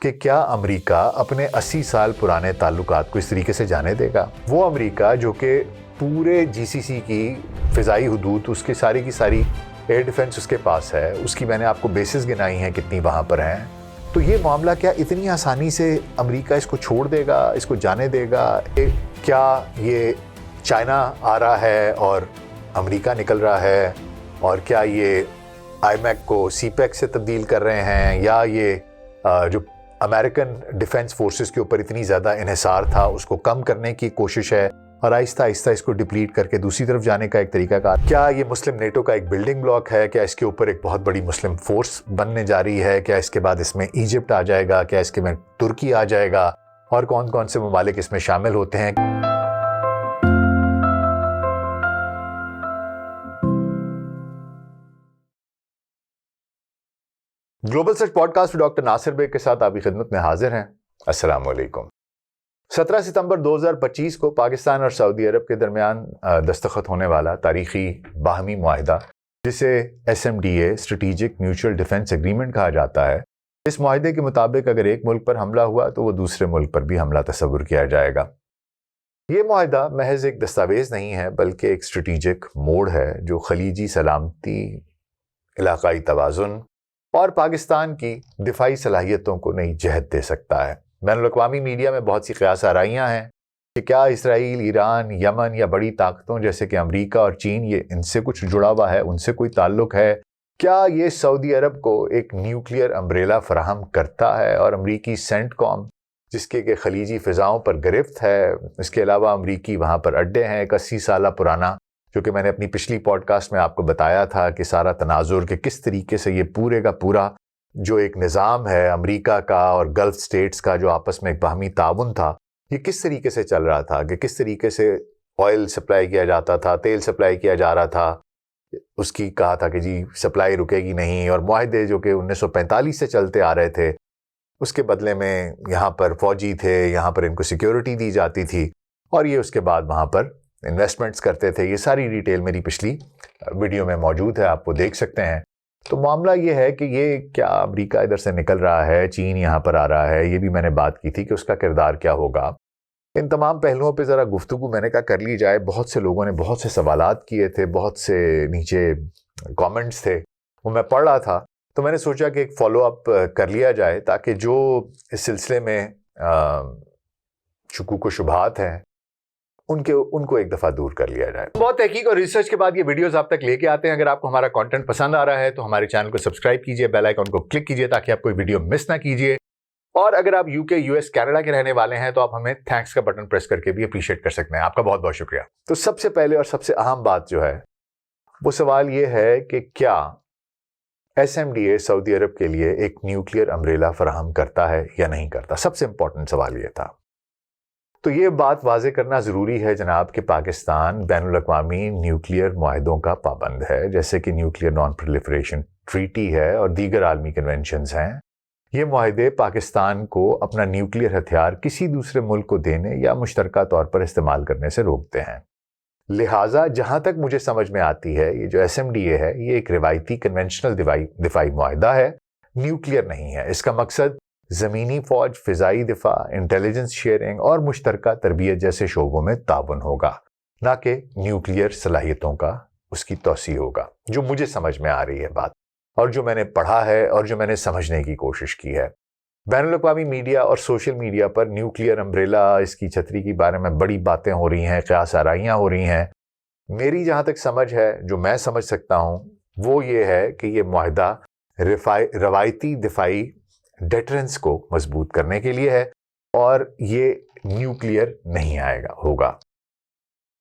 کہ کیا امریکہ اپنے 80 سال پرانے تعلقات کو اس طریقے سے جانے دے گا؟ وہ امریکہ جو کہ پورے جی سی سی کی فضائی حدود، اس کی ساری ایئر ڈیفنس اس کے پاس ہے، اس کی میں نے آپ کو بیسز گنائی ہیں کتنی وہاں پر ہیں، تو یہ معاملہ کیا اتنی آسانی سے امریکہ اس کو چھوڑ دے گا، اس کو جانے دے گا؟ کیا یہ چائنا آ رہا ہے اور امریکہ نکل رہا ہے، اور کیا یہ آئی میک کو سی پیک سے تبدیل کر رہے ہیں، یا یہ جو امریکن ڈیفنس فورسز کے اوپر اتنی زیادہ انحصار تھا اس کو کم کرنے کی کوشش ہے اور آہستہ آہستہ اس کو ڈپلیٹ کر کے دوسری طرف جانے کا ایک طریقہ کار؟ کیا یہ مسلم نیٹو کا ایک بلڈنگ بلاک ہے؟ کیا اس کے اوپر ایک بہت بڑی مسلم فورس بننے جا رہی ہے؟ کیا اس کے بعد اس میں ایجپٹ آ جائے گا؟ کیا اس کے میں ترکی آ جائے گا؟ اور کون کون سے ممالک اس میں شامل ہوتے ہیں؟ Global search podcast doctor Nasir Baig کے ساتھ آپ کی خدمت میں حاضر ہیں۔ السلام علیکم۔ 17 ستمبر 2025 کو پاکستان اور سعودی عرب کے درمیان دستخط ہونے والا تاریخی باہمی معاہدہ، جسے SMDA strategic mutual defence agreement کہا جاتا ہے، اس معاہدے کے مطابق اگر ایک ملک پر حملہ ہوا تو وہ دوسرے ملک پر بھی حملہ تصور کیا جائے گا۔ یہ معاہدہ محض ایک دستاویز نہیں ہے بلکہ ایک اسٹریٹجک موڑ ہے جو خلیجی سلامتی، علاقائی توازن اور پاکستان کی دفاعی صلاحیتوں کو نئی جہت دے سکتا ہے۔ بین الاقوامی میڈیا میں بہت سی قیاس آرائیاں ہیں کہ کیا اسرائیل، ایران، یمن یا بڑی طاقتوں جیسے کہ امریکہ اور چین، یہ ان سے کچھ جڑا ہوا ہے، ان سے کوئی تعلق ہے؟ کیا یہ سعودی عرب کو ایک نیوکلیئر امبریلا فراہم کرتا ہے؟ اور امریکی سینٹ کام جس کے کہ خلیجی فضاؤں پر گرفت ہے، اس کے علاوہ امریکی وہاں پر اڈے ہیں، ایک 80 سالہ پرانا، جو کہ میں نے اپنی پچھلی پوڈ کاسٹ میں آپ کو بتایا تھا کہ سارا تناظر کہ کس طریقے سے یہ پورے کا پورا جو ایک نظام ہے امریکہ کا اور گلف سٹیٹس کا جو آپس میں ایک باہمی تعاون تھا، یہ کس طریقے سے چل رہا تھا، کہ کس طریقے سے آئل سپلائی کیا جاتا تھا، تیل سپلائی کیا جا رہا تھا، اس کی کہا تھا کہ جی سپلائی رکے گی نہیں، اور معاہدے جو کہ 1945 سے چلتے آ رہے تھے اس کے بدلے میں یہاں پر فوجی تھے، یہاں پر ان کو سیکیورٹی دی جاتی تھی، اور یہ اس کے بعد وہاں پر انویسٹمنٹس کرتے تھے۔ یہ ساری ڈیٹیل میری پچھلی ویڈیو میں موجود ہے، آپ وہ دیکھ سکتے ہیں۔ تو معاملہ یہ ہے کہ یہ کیا امریکہ ادھر سے نکل رہا ہے، چین یہاں پر آ رہا ہے، یہ بھی میں نے بات کی تھی کہ اس کا کردار کیا ہوگا۔ ان تمام پہلوؤں پہ ذرا گفتگو میں نے کہا کر لی جائے۔ بہت سے لوگوں نے بہت سے سوالات کیے تھے، بہت سے نیچے کامنٹس تھے، وہ میں پڑھ رہا تھا، تو میں نے سوچا کہ ایک فالو اپ کر لیا جائے تاکہ جو اس سلسلے میں شکوک و شبہات ہیں ان کو ایک دفعہ دور کر لیا جائے۔ بہت تحقیق اور ریسرچ کے بعد یہ ویڈیوز آپ تک لے کے آتے ہیں۔ اگر آپ کو ہمارا کنٹینٹ پسند آ رہا ہے تو ہمارے چینل کو سبسکرائب کیجئے، بیل آئیکن کو کلک کیجئے تاکہ آپ کوئی ویڈیو مس نہ کیجئے، اور اگر آپ UK، US، کینیڈا کے رہنے والے ہیں تو آپ ہمیں تھینکس کا بٹن پریس کر کے بھی اپریشیٹ کر سکتے ہیں۔ آپ کا بہت بہت شکریہ۔ تو سب سے پہلے اور سب سے اہم بات جو ہے وہ سوال یہ ہے کہ کیا SMDA سعودی عرب کے لیے ایک نیوکلیئر امبریلا فراہم کرتا ہے یا نہیں کرتا؟ سب سے امپورٹنٹ سوال یہ تھا۔ تو یہ بات واضح کرنا ضروری ہے جناب کہ پاکستان بین الاقوامی نیوکلیئر معاہدوں کا پابند ہے، جیسے کہ نیوکلیئر نان پرولیفریشن ٹریٹی ہے اور دیگر عالمی کنونشنز ہیں۔ یہ معاہدے پاکستان کو اپنا نیوکلیئر ہتھیار کسی دوسرے ملک کو دینے یا مشترکہ طور پر استعمال کرنے سے روکتے ہیں۔ لہٰذا جہاں تک مجھے سمجھ میں آتی ہے، یہ جو SMDA ہے یہ ایک روایتی کنونشنل دفاعی معاہدہ ہے، نیوکلیئر نہیں ہے۔ اس کا مقصد زمینی فوج، فضائی دفاع، انٹیلیجنس شیئرنگ اور مشترکہ تربیت جیسے شعبوں میں تعاون ہوگا، نہ کہ نیوکلیئر صلاحیتوں کا اس کی توسیع ہوگا، جو مجھے سمجھ میں آ رہی ہے بات، اور جو میں نے پڑھا ہے اور جو میں نے سمجھنے کی کوشش کی ہے۔ بین الاقوامی میڈیا اور سوشل میڈیا پر نیوکلیئر امبریلا، اس کی چھتری کے بارے میں بڑی باتیں ہو رہی ہیں، قیاس آرائیاں ہو رہی ہیں۔ میری جہاں تک سمجھ ہے، جو میں سمجھ سکتا ہوں، وہ یہ ہے کہ یہ معاہدہ روایتی دفاعی ڈیٹرنس کو مضبوط کرنے کے لیے ہے، اور یہ نیوکلیئر نہیں ہوگا۔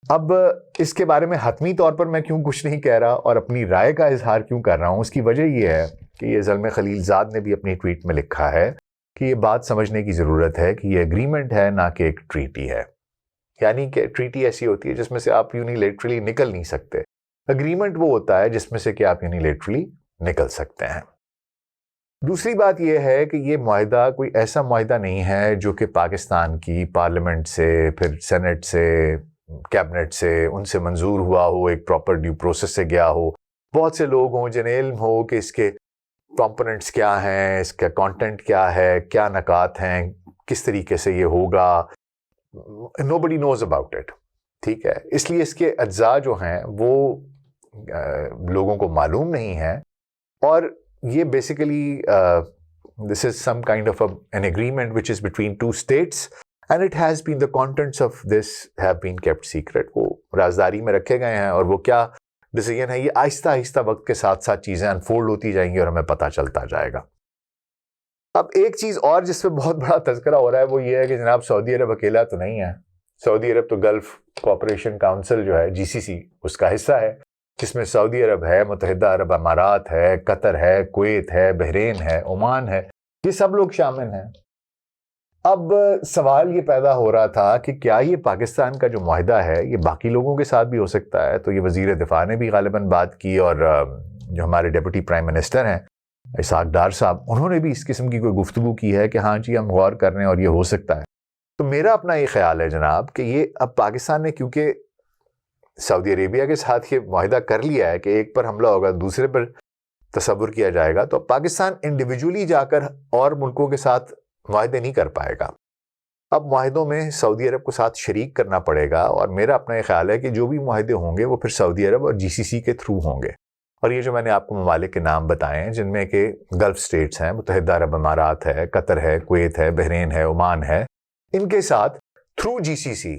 اب اس کے بارے میں حتمی طور پر میں کیوں کچھ نہیں کہہ رہا اور اپنی رائے کا اظہار کیوں کر رہا ہوں، اس کی وجہ یہ ہے کہ یہ زلمے خلیل زاد نے بھی اپنی ٹویٹ میں لکھا ہے کہ یہ بات سمجھنے کی ضرورت ہے کہ یہ ایگریمنٹ ہے، نہ کہ ایک ٹریٹی ہے۔ یعنی کہ ٹریٹی ایسی ہوتی ہے جس میں سے آپ یونیلیٹرلی نکل نہیں سکتے، ایگریمنٹ وہ ہوتا ہے جس میں سے کہ آپ یونیلیٹرلی نکل سکتے ہیں۔ دوسری بات یہ ہے کہ یہ معاہدہ کوئی ایسا معاہدہ نہیں ہے جو کہ پاکستان کی پارلیمنٹ سے، پھر سینٹ سے، کیبنٹ سے، ان سے منظور ہوا ہو، ایک پراپر ڈیو پروسیس سے گیا ہو، بہت سے لوگ ہوں جنہیں علم ہو کہ اس کے کمپوننٹس کیا ہیں، اس کا کانٹینٹ کیا ہے، کیا نکات ہیں، کس طریقے سے یہ ہوگا، nobody knows about it. ٹھیک ہے، اس لیے اس کے اجزاء جو ہیں وہ لوگوں کو معلوم نہیں ہیں، اور یہ basically this is some kind of an agreement which is between two states and it has been, the contents of this have been kept secret. وہ رازداری میں رکھے گئے ہیں، اور وہ کیا ڈیسیژن ہے یہ آہستہ آہستہ وقت کے ساتھ ساتھ چیزیں انفولڈ ہوتی جائیں گی اور ہمیں پتہ چلتا جائے گا. اب ایک چیز اور جس پہ بہت بڑا تذکرہ ہو رہا ہے وہ یہ ہے کہ جناب سعودی عرب اکیلا تو نہیں ہے. سعودی عرب تو گلف کوآپریشن کاؤنسل جو ہے GCC اس کا حصہ ہے، جس میں سعودی عرب ہے، متحدہ عرب امارات ہے، قطر ہے، کویت ہے، بحرین ہے، عمان ہے، یہ سب لوگ شامل ہیں. اب سوال یہ پیدا ہو رہا تھا کہ کیا یہ پاکستان کا جو معاہدہ ہے یہ باقی لوگوں کے ساتھ بھی ہو سکتا ہے؟ تو یہ وزیر دفاع نے بھی غالباً بات کی، اور جو ہمارے ڈپٹی پرائم منسٹر ہیں اسحاق ڈار صاحب، انہوں نے بھی اس قسم کی کوئی گفتگو کی ہے کہ ہاں جی ہم غور کر رہے ہیں اور یہ ہو سکتا ہے. تو میرا اپنا یہ خیال ہے جناب کہ یہ اب پاکستان نے کیونکہ سعودی عربیہ کے ساتھ یہ معاہدہ کر لیا ہے کہ ایک پر حملہ ہوگا دوسرے پر تصور کیا جائے گا، تو اب پاکستان انڈیویجولی جا کر اور ملکوں کے ساتھ معاہدے نہیں کر پائے گا. اب معاہدوں میں سعودی عرب کو ساتھ شریک کرنا پڑے گا، اور میرا اپنا یہ خیال ہے کہ جو بھی معاہدے ہوں گے وہ پھر سعودی عرب اور GCC کے تھرو ہوں گے. اور یہ جو میں نے آپ کو ممالک کے نام بتائے ہیں جن میں کہ گلف سٹیٹس ہیں، متحدہ عرب امارات ہے، قطر ہے، کویت ہے، بحرین ہے، عمان ہے، ان کے ساتھ through GCC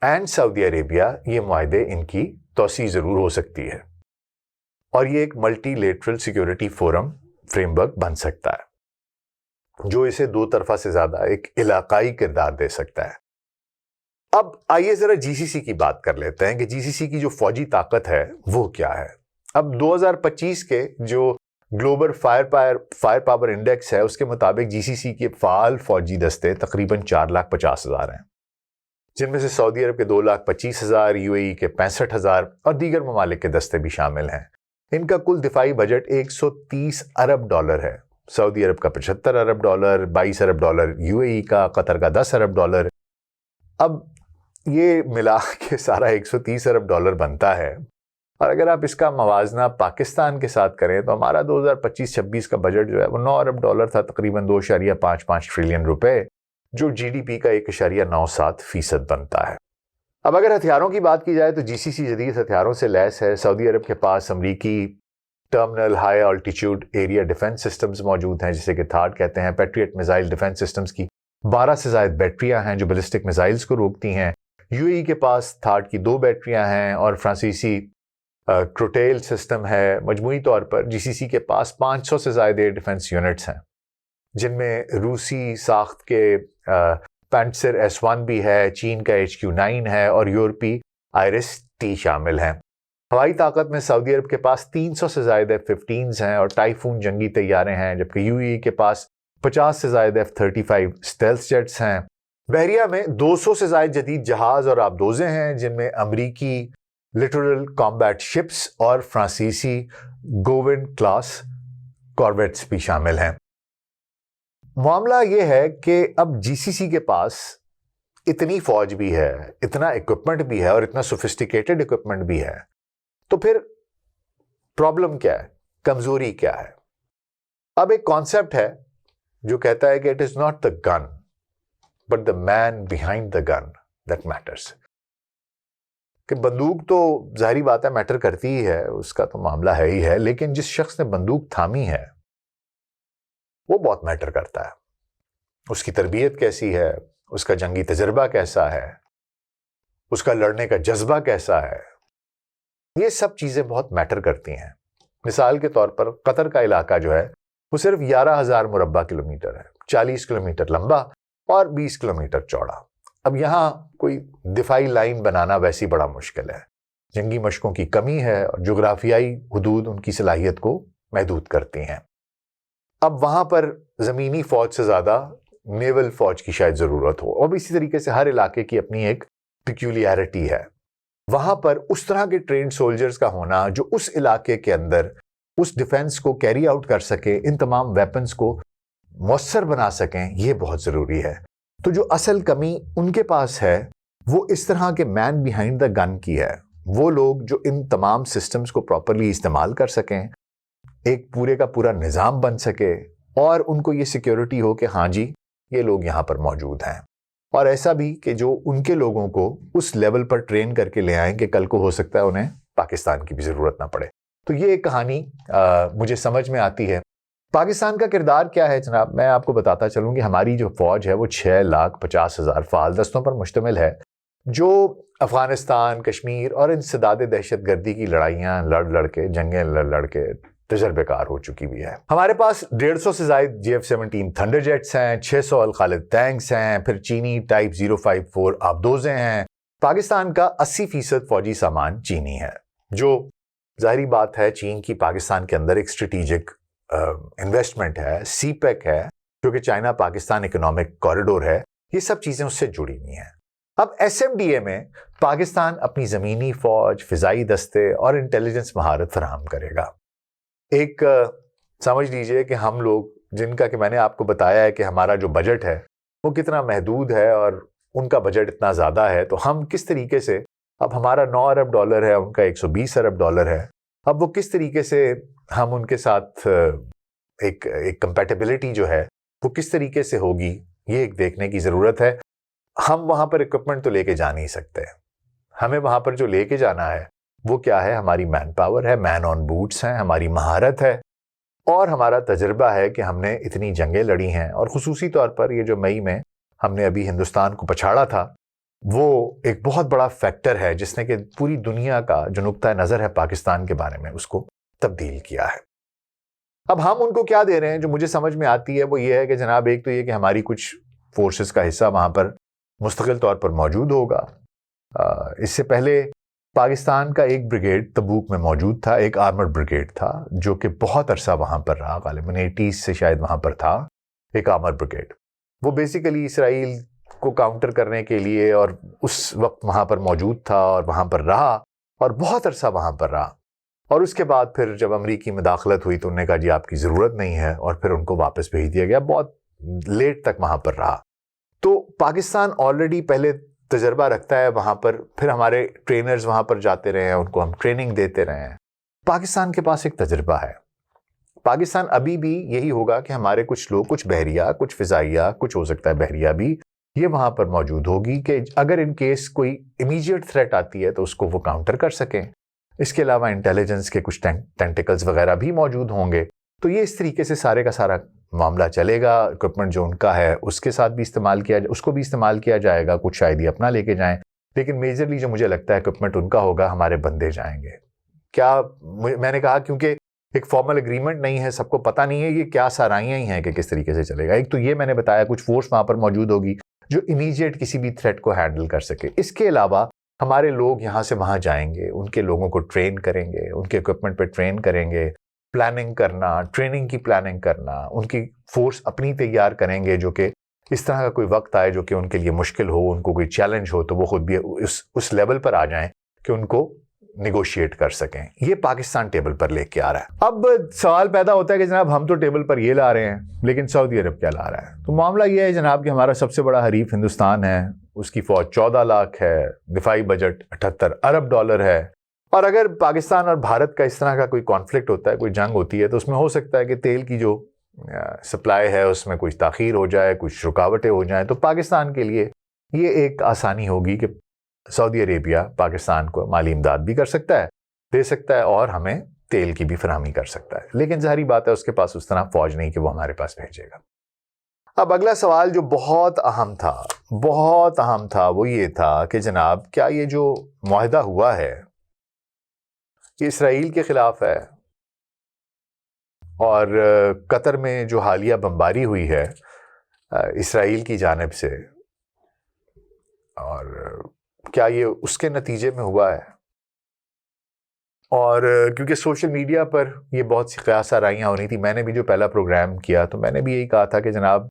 and Saudi Arabia یہ معاہدے ان کی توسیع ضرور ہو سکتی ہے، اور یہ ایک multilateral security forum framework بن سکتا ہے جو اسے دو طرفہ سے زیادہ ایک علاقائی کردار دے سکتا ہے. اب آئیے ذرا GCC کی بات کر لیتے ہیں کہ GCC کی جو فوجی طاقت ہے وہ کیا ہے. اب 2025 کے جو گلوبل فائر پاور انڈیکس ہے اس کے مطابق GCC کے فعال فوجی دستے تقریباً 4,50,000 ہیں، جن میں سے سعودی عرب کے 2,25,000، UAE کے 65,000 اور دیگر ممالک کے دستے بھی شامل ہیں. ان کا کل دفاعی بجٹ $130 ارب ہے. سعودی عرب کا $75 ارب، $22 ارب UAE کا، قطر کا $10 ارب. اب یہ ملا کے سارا $130 ارب بنتا ہے، اور اگر آپ اس کا موازنہ پاکستان کے ساتھ کریں تو ہمارا 2025-26 کا بجٹ جو ہے وہ $9 ارب تھا، تقریباً 2.55 ٹریلین روپے، جو GDP کا 1.97% بنتا ہے. اب اگر ہتھیاروں کی بات کی جائے تو GCC جدید ہتھیاروں سے لیس ہے. سعودی عرب کے پاس امریکی terminal high altitude area defence systems موجود ہیں جسے کہ تھاڈ کہتے ہیں. پیٹریٹ میزائل ڈیفنس سسٹمز کی 12 سے زائد بیٹریاں ہیں جو بیلسٹک میزائلز کو روکتی ہیں. UAE کے پاس تھاڈ کی 2 بیٹریاں ہیں، اور فرانسیسی کروٹیل سسٹم ہے. مجموعی طور پر GCC کے پاس 500 سے زائد ایئر ڈیفنس یونٹس ہیں، جن میں روسی ساخت کے پینٹسر S1 بھی ہے، چین کا HQ9 ہے، اور یورپی IRIS-T شامل ہیں. ہوائی طاقت میں سعودی عرب کے پاس 300 سے زائد F-15s ہیں اور ٹائفون جنگی طیارے ہیں، جبکہ UAE کے پاس 50 سے زائد F-35 اسٹیلتھ جیٹس ہیں. بحریہ میں 200 سے زائد جدید جہاز اور آبدوزیں ہیں، جن میں امریکی لٹرل کامبیٹ شپس اور فرانسیسی گوون کلاس کارویٹس بھی شامل ہیں. معاملہ یہ ہے کہ اب GCC کے پاس اتنی فوج بھی ہے، اتنا اکوپمنٹ بھی ہے، اور اتنا سوفسٹیکیٹڈ اکوپمنٹ بھی ہے، تو پھر پرابلم کیا ہے، کمزوری کیا ہے؟ اب ایک کانسیپٹ ہے جو کہتا ہے کہ it is not the gun but the man behind the gun that matters. کہ بندوق تو ظاہری بات ہے میٹر کرتی ہی ہے، اس کا تو معاملہ ہے ہی ہے، لیکن جس شخص نے بندوق تھامی ہے وہ بہت میٹر کرتا ہے. اس کی تربیت کیسی ہے، اس کا جنگی تجربہ کیسا ہے، اس کا لڑنے کا جذبہ کیسا ہے، یہ سب چیزیں بہت میٹر کرتی ہیں. مثال کے طور پر قطر کا علاقہ جو ہے وہ صرف 11,000 مربع کلومیٹر ہے، 40 کلومیٹر لمبا اور 20 کلومیٹر چوڑا. اب یہاں کوئی دفاعی لائن بنانا ویسی بڑا مشکل ہے، جنگی مشقوں کی کمی ہے، اور جغرافیائی حدود ان کی صلاحیت کو محدود کرتی ہیں. اب وہاں پر زمینی فوج سے زیادہ نیول فوج کی شاید ضرورت ہو، اور اسی طریقے سے ہر علاقے کی اپنی ایک پیکولیرٹی ہے. وہاں پر اس طرح کے ٹرینڈ سولجرز کا ہونا جو اس علاقے کے اندر اس ڈیفنس کو کیری آؤٹ کر سکیں، ان تمام ویپنز کو مؤثر بنا سکیں، یہ بہت ضروری ہے. تو جو اصل کمی ان کے پاس ہے وہ اس طرح کے مین بیہائنڈ دا گن کی ہے. وہ لوگ جو ان تمام سسٹمز کو پراپرلی استعمال کر سکیں، ایک پورے کا پورا نظام بن سکے اور ان کو یہ سیکیورٹی ہو کہ ہاں جی یہ لوگ یہاں پر موجود ہیں، اور ایسا بھی کہ جو ان کے لوگوں کو اس لیول پر ٹرین کر کے لے آئیں کہ کل کو ہو سکتا ہے انہیں پاکستان کی بھی ضرورت نہ پڑے۔ تو یہ ایک کہانی مجھے سمجھ میں آتی ہے۔ پاکستان کا کردار کیا ہے جناب، میں آپ کو بتاتا چلوں کہ ہماری جو فوج ہے وہ 6,50,000 فعال دستوں پر مشتمل ہے، جو افغانستان، کشمیر اور انسداد دہشت گردی کی لڑائیاں لڑ کے، جنگیں لڑ کے تجربے کار ہو چکی بھی ہے۔ ہمارے پاس 150 سے زائد GF-17 تھنڈر جیٹس ہیں، 600 الخالد ٹینکس ہیں، پھر چینی ٹائپ 054 آبدوزیں ہیں۔ پاکستان کا 80% فوجی سامان چینی ہے، جو ظاہری بات ہے چین کی پاکستان کے اندر ایک اسٹریٹیجک انویسٹمنٹ ہے، سی پیک ہے، جو کہ چائنا پاکستان اکنامک کوریڈور ہے، یہ سب چیزیں اس سے جڑی ہوئی ہیں۔ اب SMDA میں پاکستان اپنی زمینی فوج، فضائی دستے اور انٹیلیجنس مہارت فراہم کرے گا۔ ایک سمجھ لیجئے کہ ہم لوگ جن کا کہ میں نے آپ کو بتایا ہے کہ ہمارا جو بجٹ ہے وہ کتنا محدود ہے اور ان کا بجٹ اتنا زیادہ ہے، تو ہم کس طریقے سے، اب ہمارا 9 ارب ڈالر ہے، ان کا 120 ارب ڈالر ہے، اب وہ کس طریقے سے ہم ان کے ساتھ ایک کمپیٹیبلٹی جو ہے وہ کس طریقے سے ہوگی، یہ ایک دیکھنے کی ضرورت ہے۔ ہم وہاں پر اکوپمنٹ تو لے کے جا نہیں سکتے، ہمیں وہاں پر جو لے کے جانا ہے وہ کیا ہے، ہماری مین پاور ہے، مین آن بوٹس ہیں، ہماری مہارت ہے اور ہمارا تجربہ ہے کہ ہم نے اتنی جنگیں لڑی ہیں، اور خصوصی طور پر یہ جو مئی میں ہم نے ابھی ہندوستان کو پچھاڑا تھا، وہ ایک بہت بڑا فیکٹر ہے جس نے کہ پوری دنیا کا جو نقطہ نظر ہے پاکستان کے بارے میں اس کو تبدیل کیا ہے۔ اب ہم ان کو کیا دے رہے ہیں جو مجھے سمجھ میں آتی ہے وہ یہ ہے کہ جناب ایک تو یہ کہ ہماری کچھ فورسز کا حصہ وہاں پر مستقل طور پر موجود ہوگا۔ اس سے پہلے پاکستان کا ایک بریگیڈ تبوک میں موجود تھا، ایک آرمرڈ بریگیڈ تھا جو کہ بہت عرصہ وہاں پر رہا، غالباً 80s سے شاید وہاں پر تھا ایک آرمرڈ بریگیڈ۔ وہ بیسیکلی اسرائیل کو کاؤنٹر کرنے کے لیے اور اس وقت وہاں پر موجود تھا اور وہاں پر رہا اور بہت عرصہ وہاں پر رہا، اور اس کے بعد پھر جب امریکی مداخلت ہوئی تو انہوں نے کہا جی آپ کی ضرورت نہیں ہے، اور پھر ان کو واپس بھیج دیا گیا، بہت لیٹ تک وہاں پر رہا۔ تو پاکستان آلریڈی پہلے تجربہ رکھتا ہے وہاں پر، پھر ہمارے ٹرینرز وہاں پر جاتے رہے ہیں، ان کو ہم ٹریننگ دیتے رہے ہیں۔ پاکستان کے پاس ایک تجربہ ہے۔ پاکستان ابھی بھی یہی ہوگا کہ ہمارے کچھ لوگ، کچھ بحریہ، کچھ فضائیہ، کچھ ہو سکتا ہے بحریہ بھی، یہ وہاں پر موجود ہوگی کہ اگر ان کیس کوئی امیجیٹ تھریٹ آتی ہے تو اس کو وہ کاؤنٹر کر سکیں۔ اس کے علاوہ انٹیلیجنس کے کچھ ٹینٹیکلز وغیرہ بھی موجود ہوں گے۔ تو یہ اس طریقے سے سارے کا سارا معاملہ چلے گا۔ اکوپمنٹ جو ان کا ہے اس کے ساتھ بھی استعمال کیا اس کو بھی استعمال کیا جائے گا، کچھ شاید ہی اپنا لے کے جائیں، لیکن میجرلی جو مجھے لگتا ہے اکوپمنٹ ان کا ہوگا، ہمارے بندے جائیں گے۔ کیا میں نے کہا کیونکہ ایک فارمل اگریمنٹ نہیں ہے، سب کو پتہ نہیں ہے یہ کیا سارائیاں ہی ہیں کہ کس طریقے سے چلے گا۔ ایک تو یہ میں نے بتایا کچھ فورس وہاں پر موجود ہوگی جو امیجیٹ کسی بھی تھریٹ کو ہینڈل کر سکے۔ اس کے علاوہ ہمارے لوگ یہاں سے وہاں جائیں گے، ان کے لوگوں کو ٹرین کریں گے، ان کے اکوپمنٹ پہ ٹرین کریں گے، پلاننگ کرنا، ٹریننگ کی پلاننگ کرنا، ان کی فورس اپنی تیار کریں گے جو کہ اس طرح کا کوئی وقت آئے جو کہ ان کے لیے مشکل ہو، ان کو کوئی چیلنج ہو تو وہ خود بھی اس لیول پر آ جائیں کہ ان کو نیگوشیٹ کر سکیں۔ یہ پاکستان ٹیبل پر لے کے آ رہا ہے۔ اب سوال پیدا ہوتا ہے کہ جناب ہم تو ٹیبل پر یہ لا رہے ہیں لیکن سعودی عرب کیا لا رہا ہے؟ تو معاملہ یہ ہے جناب کہ ہمارا سب سے بڑا حریف ہندوستان ہے، اس کی فوج 14 لاکھ ہے، دفاعی بجٹ 78 ارب ڈالر ہے، اور اگر پاکستان اور بھارت کا اس طرح کا کوئی کانفلکٹ ہوتا ہے، کوئی جنگ ہوتی ہے، تو اس میں ہو سکتا ہے کہ تیل کی جو سپلائی ہے اس میں کچھ تاخیر ہو جائے، کچھ رکاوٹیں ہو جائیں، تو پاکستان کے لیے یہ ایک آسانی ہوگی کہ سعودی عربیہ پاکستان کو مالی امداد بھی کر سکتا ہے، دے سکتا ہے، اور ہمیں تیل کی بھی فراہمی کر سکتا ہے، لیکن ظاہری بات ہے اس کے پاس اس طرح فوج نہیں کہ وہ ہمارے پاس بھیجے گا۔ اب اگلا سوال جو بہت اہم تھا وہ یہ تھا کہ جناب کیا یہ جو معاہدہ ہوا ہے یہ اسرائیل کے خلاف ہے، اور قطر میں جو حالیہ بمباری ہوئی ہے اسرائیل کی جانب سے، اور کیا یہ اس کے نتیجے میں ہوا ہے؟ اور کیونکہ سوشل میڈیا پر یہ بہت سی قیاس آرائیاں ہو رہی تھی، میں نے بھی جو پہلا پروگرام کیا تو میں نے بھی یہی کہا تھا کہ جناب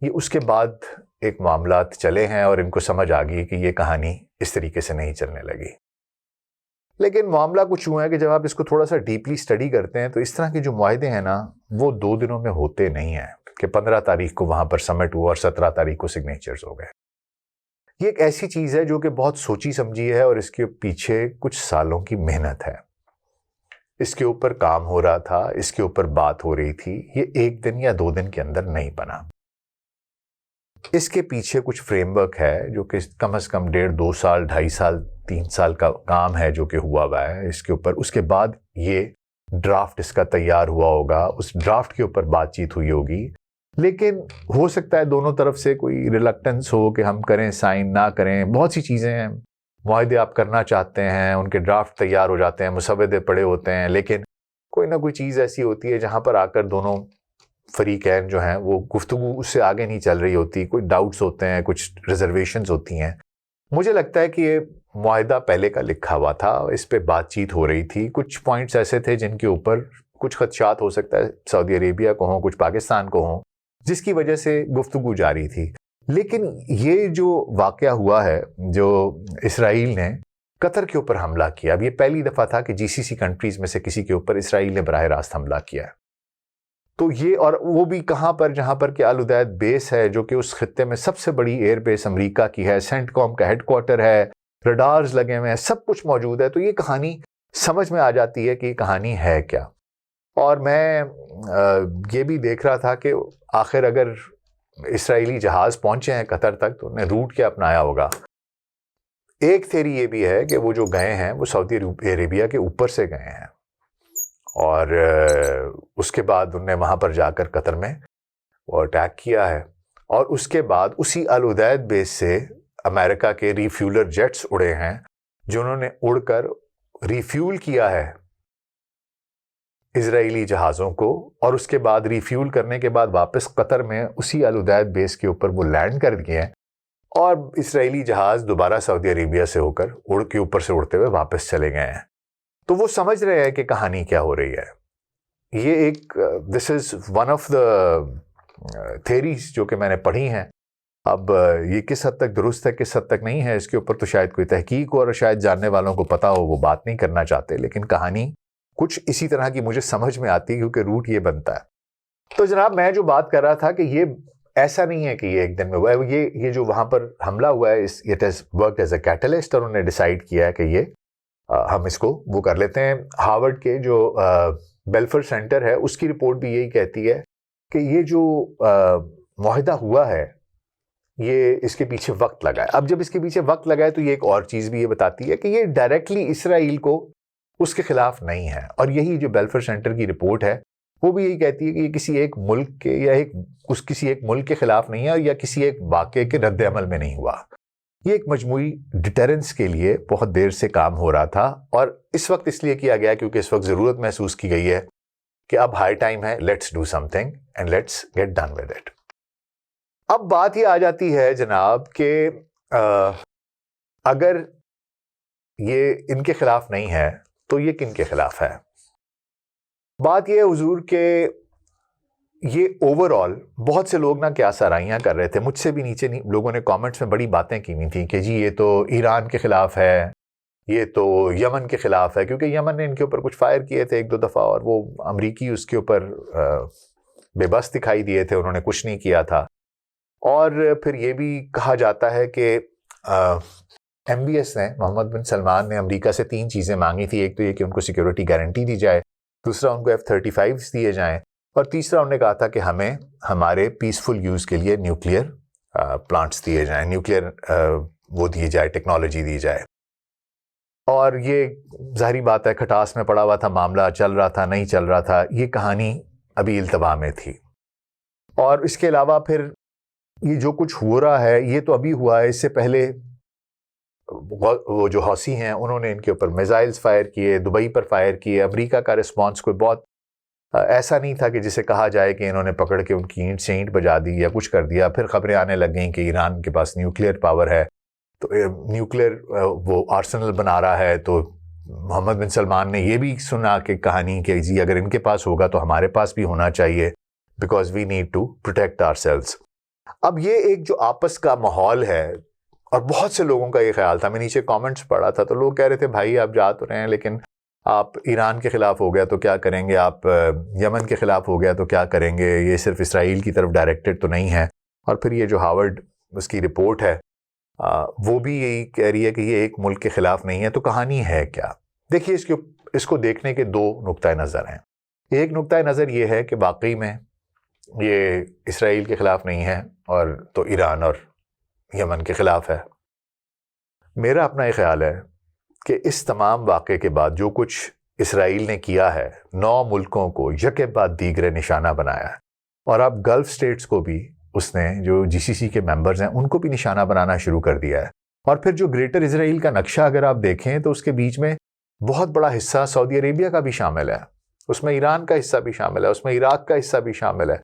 یہ اس کے بعد ایک معاملات چلے ہیں اور ان کو سمجھ آ گئی کہ یہ کہانی اس طریقے سے نہیں چلنے لگی۔ لیکن معاملہ کچھ ہوا ہے کہ جب آپ اس کو تھوڑا سا ڈیپلی سٹڈی کرتے ہیں تو اس طرح کے جو معاہدے ہیں نا وہ 2 دنوں میں ہوتے نہیں ہیں کہ 15 تاریخ کو وہاں پر سمٹ ہوا اور 17 تاریخ کو سگنیچرز ہو گئے۔ یہ ایک ایسی چیز ہے جو کہ بہت سوچی سمجھی ہے اور اس کے پیچھے کچھ سالوں کی محنت ہے۔ اس کے اوپر کام ہو رہا تھا، اس کے اوپر بات ہو رہی تھی، یہ 1 دن یا 2 دن کے اندر نہیں بنا۔ اس کے پیچھے کچھ فریم ورک ہے جو کہ کم از کم 1.5-2 سال، 2.5 سال، 3 سال کا کام ہے جو کہ ہوا ہے اس کے اوپر۔ اس کے بعد یہ ڈرافٹ اس کا تیار ہوا ہوگا، اس ڈرافٹ کے اوپر بات چیت ہوئی ہوگی، لیکن ہو سکتا ہے دونوں طرف سے کوئی ریلکٹنس ہو کہ ہم کریں، سائن نہ کریں، بہت سی چیزیں ہیں، معاہدے آپ کرنا چاہتے ہیں، ان کے ڈرافٹ تیار ہو جاتے ہیں، مسودے پڑے ہوتے ہیں، لیکن کوئی نہ کوئی چیز ایسی ہوتی ہے جہاں پر آ کر دونوں فریقین جو ہیں وہ گفتگو اس سے آگے نہیں چل رہی ہوتی، کوئی ڈاؤٹس ہوتے ہیں، کچھ ریزرویشنز ہوتی ہیں۔ مجھے لگتا ہے کہ یہ معاہدہ پہلے کا لکھا ہوا تھا، اس پہ بات چیت ہو رہی تھی، کچھ پوائنٹس ایسے تھے جن کے اوپر کچھ خدشات ہو سکتا ہے سعودی عربیہ کو ہوں، کچھ پاکستان کو ہوں، جس کی وجہ سے گفتگو جاری تھی۔ لیکن یہ جو واقعہ ہوا ہے، جو اسرائیل نے قطر کے اوپر حملہ کیا، اب یہ پہلی دفعہ تھا کہ GCC کنٹریز میں سے کسی کے اوپر اسرائیل نے براہ راست حملہ کیا ہے۔ تو یہ، اور وہ بھی کہاں پر، جہاں پر کہ العدید بیس ہے جو کہ اس خطے میں سب سے بڑی ایئر بیس امریکہ کی ہے، سینٹ کام کا ہیڈ کوارٹر ہے، ریڈارز لگے ہوئے ہیں، سب کچھ موجود ہے۔ تو یہ کہانی سمجھ میں آ جاتی ہے کہ یہ کہانی ہے کیا۔ اور میں یہ بھی دیکھ رہا تھا کہ آخر اگر اسرائیلی جہاز پہنچے ہیں قطر تک تو انہیں روٹ کیا اپنایا ہوگا۔ ایک تھیری یہ بھی ہے کہ وہ جو گئے ہیں وہ سعودی عربیہ کے اوپر سے گئے ہیں، اور اس کے بعد انہوں نے وہاں پر جا کر قطر میں وہ اٹیک کیا ہے، اور اس کے بعد اسی العدید بیس سے امریکہ کے ریفیولر جیٹس اڑے ہیں، جنہوں نے اڑ کر ریفیول کیا ہے اسرائیلی جہازوں کو، اور اس کے بعد ریفیول کرنے کے بعد واپس قطر میں اسی العدید بیس کے اوپر وہ لینڈ کر گئے ہیں، اور اسرائیلی جہاز دوبارہ سعودی عربیہ سے ہو کر اڑ کے اوپر سے اڑتے ہوئے واپس چلے گئے ہیں۔ تو وہ سمجھ رہے ہیں کہ کہانی کیا ہو رہی ہے۔ یہ ایک this is one of the theories جو کہ میں نے پڑھی ہیں۔ اب یہ کس حد تک درست ہے، کس حد تک نہیں ہے، اس کے اوپر تو شاید کوئی تحقیق ہو، اور شاید جاننے والوں کو پتہ ہو، وہ بات نہیں کرنا چاہتے، لیکن کہانی کچھ اسی طرح کی مجھے سمجھ میں آتی ہے کیونکہ روٹ یہ بنتا ہے۔ تو جناب میں جو بات کر رہا تھا کہ یہ ایسا نہیں ہے کہ یہ 1 دن میں ہوا ہے، یہ جو وہاں پر حملہ ہوا ہے، it has worked as a catalyst, اور انہوں نے ڈیسائیڈ کیا ہے کہ یہ ہم اس کو وہ کر لیتے ہیں۔ ہارورڈ کے جو بیلفر سینٹر ہے اس کی رپورٹ بھی یہی کہتی ہے کہ یہ جو معاہدہ ہوا ہے یہ اس کے پیچھے وقت لگا ہے۔ اب جب اس کے پیچھے وقت لگا ہے تو یہ ایک اور چیز بھی یہ بتاتی ہے کہ یہ ڈائریکٹلی اسرائیل کو اس کے خلاف نہیں ہے، اور یہی جو بیلفر سینٹر کی رپورٹ ہے وہ بھی یہی کہتی ہے کہ یہ کسی ایک ملک کے یا کسی ایک ملک کے خلاف نہیں ہے، یا کسی ایک واقعے کے رد عمل میں نہیں ہوا۔ یہ ایک مجموعی ڈیٹرنس کے لیے بہت دیر سے کام ہو رہا تھا، اور اس وقت اس لیے کیا گیا کیونکہ اس وقت ضرورت محسوس کی گئی ہے کہ اب ہائی ٹائم ہے، let's do something and let's get done with it. اب بات یہ آ جاتی ہے جناب کہ اگر یہ ان کے خلاف نہیں ہے تو یہ کن کے خلاف ہے؟ بات یہ حضور کہ یہ اوور آل بہت سے لوگ نا کیا سرائیاں کر رہے تھے، مجھ سے بھی نیچے لوگوں نے کامنٹس میں بڑی باتیں کی ہوئی تھیں کہ جی یہ تو ایران کے خلاف ہے، یہ تو یمن کے خلاف ہے، کیونکہ یمن نے ان کے اوپر کچھ فائر کیے تھے 1-2 دفعہ، اور وہ امریکی اس کے اوپر بے بس دکھائی دیے تھے، انہوں نے کچھ نہیں کیا تھا۔ اور پھر یہ بھی کہا جاتا ہے کہ MBS نے، محمد بن سلمان نے امریکہ سے 3 چیزیں مانگی تھی، ایک تو یہ کہ ان کو سیکیورٹی گارنٹی دی جائے، دوسرا ان کو F-35 دیے جائیں، اور تیسرا انہوں نے کہا تھا کہ ہمیں ہمارے پیسفل یوز کے لیے نیوکلیئر پلانٹس دیے جائیں، نیوکلیئر وہ دی جائے، ٹیکنالوجی دی جائے۔ اور یہ ظاہری بات ہے کھٹاس میں پڑا ہوا تھا معاملہ، چل رہا تھا نہیں چل رہا تھا، یہ کہانی ابھی التوا میں تھی۔ اور اس کے علاوہ پھر یہ جو کچھ ہو رہا ہے یہ تو ابھی ہوا ہے، اس سے پہلے وہ جو حوثی ہیں انہوں نے ان کے اوپر میزائلز فائر کیے، دبئی پر فائر کیے۔ امریکہ کا رسپانس کوئی بہت ایسا نہیں تھا کہ جسے کہا جائے کہ انہوں نے پکڑ کے ان کی اینٹ سے اینٹ بجا دی یا کچھ کر دیا۔ پھر خبریں آنے لگ گئیں کہ ایران کے پاس نیوکلیئر پاور ہے، تو نیوکلیئر وہ آرسنل بنا رہا ہے، تو محمد بن سلمان نے یہ بھی سنا کہ کہانی کہ جی اگر ان کے پاس ہوگا تو ہمارے پاس بھی ہونا چاہیے، because we need to protect our cells. اب یہ ایک جو آپس کا ماحول ہے، اور بہت سے لوگوں کا یہ خیال تھا، میں نیچے کامنٹس پڑھا تھا تو لوگ کہہ رہے تھے بھائی آپ جا تو رہے ہیں لیکن آپ ایران کے خلاف ہو گیا تو کیا کریں گے، آپ یمن کے خلاف ہو گیا تو کیا کریں گے، یہ صرف اسرائیل کی طرف ڈائریکٹڈ تو نہیں ہے۔ اور پھر یہ جو ہارورڈ اس کی رپورٹ ہے وہ بھی یہی کہہ رہی ہے کہ یہ ایک ملک کے خلاف نہیں ہے، تو کہانی ہے کیا؟ دیکھیے اس کو دیکھنے کے دو نقطۂ نظر ہیں. ایک نقطۂ نظر یہ ہے کہ واقعی میں یہ اسرائیل کے خلاف نہیں ہے اور تو ایران اور یمن کے خلاف ہے. میرا اپنا یہ خیال ہے کہ اس تمام واقعے کے بعد جو کچھ اسرائیل نے کیا ہے، 9 ملکوں کو یکے بعد دیگرے نشانہ بنایا ہے، اور اب گلف سٹیٹس کو بھی اس نے، جو جی سی سی کے ممبرز ہیں، ان کو بھی نشانہ بنانا شروع کر دیا ہے. اور پھر جو گریٹر اسرائیل کا نقشہ اگر آپ دیکھیں تو اس کے بیچ میں بہت بڑا حصہ سعودی عربیہ کا بھی شامل ہے، اس میں ایران کا حصہ بھی شامل ہے، اس میں عراق کا حصہ بھی شامل ہے.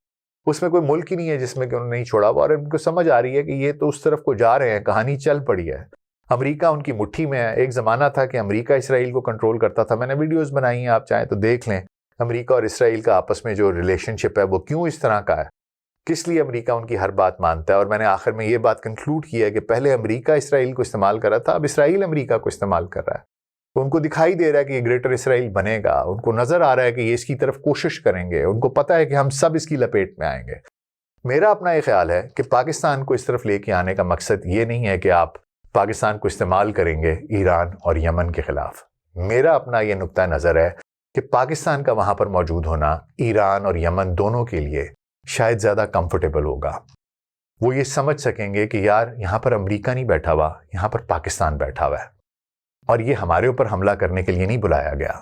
اس میں کوئی ملک ہی نہیں ہے جس میں کہ انہوں نے نہیں چھوڑا ہوا، اور ان کو سمجھ آ رہی ہے کہ یہ تو اس طرف کو جا رہے ہیں، کہانی چل پڑی ہے. امریکہ ان کی مٹھی میں ہے. ایک زمانہ تھا کہ امریکہ اسرائیل کو کنٹرول کرتا تھا. میں نے ویڈیوز بنائی ہیں، آپ چاہیں تو دیکھ لیں. امریکہ اور اسرائیل کا آپس میں جو ریلیشن شپ ہے وہ کیوں اس طرح کا ہے، کس لیے امریکہ ان کی ہر بات مانتا ہے. اور میں نے آخر میں یہ بات کنکلوڈ کی ہے کہ پہلے امریکہ اسرائیل کو استعمال کر رہا تھا، اب اسرائیل امریکہ کو استعمال کر رہا ہے. تو ان کو دکھائی دے رہا ہے کہ یہ گریٹر اسرائیل بنے گا، ان کو نظر آ رہا ہے کہ یہ اس کی طرف کوشش کریں گے، ان کو پتہ ہے کہ ہم سب اس کی لپیٹ میں آئیں گے. میرا اپنا یہ خیال ہے کہ پاکستان کو اس طرف لے کے آنے کا مقصد یہ نہیں ہے کہ آپ پاکستان کو استعمال کریں گے ایران اور یمن کے خلاف. میرا اپنا یہ نقطہ نظر ہے کہ پاکستان کا وہاں پر موجود ہونا ایران اور یمن دونوں کے لیے شاید زیادہ کمفرٹیبل ہوگا. وہ یہ سمجھ سکیں گے کہ یار یہاں پر امریکہ نہیں بیٹھا ہوا، یہاں پر پاکستان بیٹھا ہوا ہے، اور یہ ہمارے اوپر حملہ کرنے کے لیے نہیں بلایا گیا.